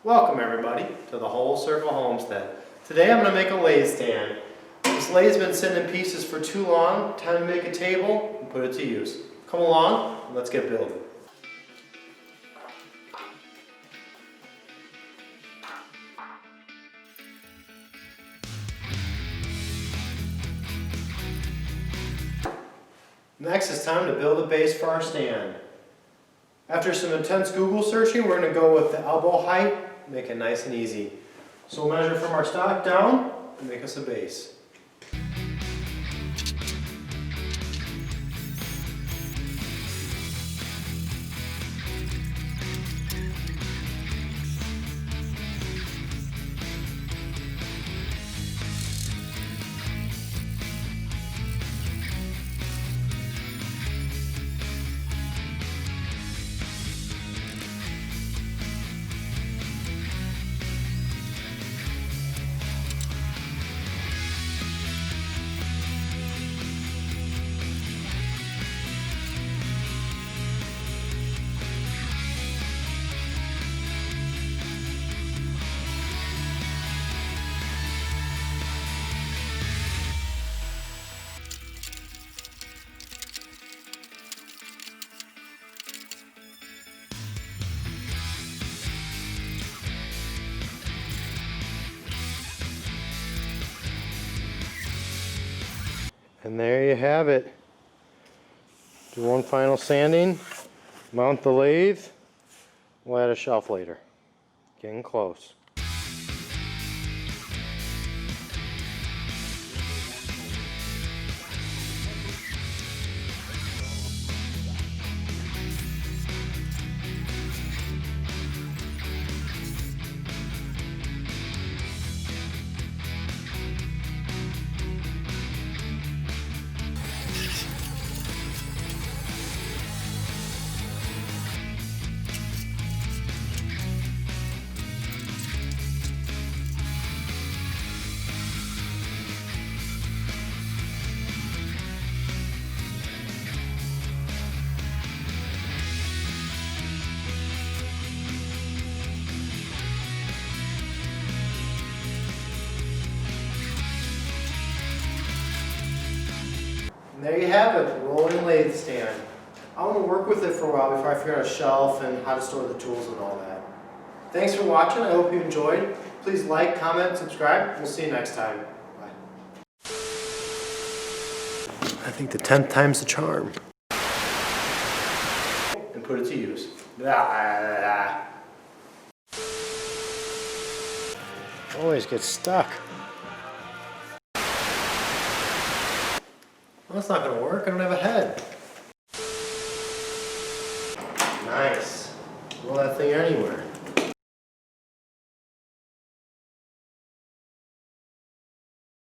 Welcome everybody to the Whole Circle Homestead. Today I'm going to make a lathe stand. This lathe's been sitting in pieces for too long. Time to make a table and put it to use. Come along and let's get building. Next, it's time to build a base for our stand. After some intense Google searching, we're going to go with the elbow height, make it nice and easy. So we'll measure from our stock down and make us a base. And there you have it. Do one final sanding, mount the lathe, we'll add a shelf later. Getting close. And there you have it, rolling lathe stand. I want to work with it for a while before I figure out a shelf and how to store the tools and all that. Thanks for watching. I hope you enjoyed. Please like, comment, and subscribe. We'll see you next time. Bye. I think the 10th time's the charm. And put it to use. Always get stuck. Well, that's not going to work. I don't have a head. Nice. Roll that thing anywhere.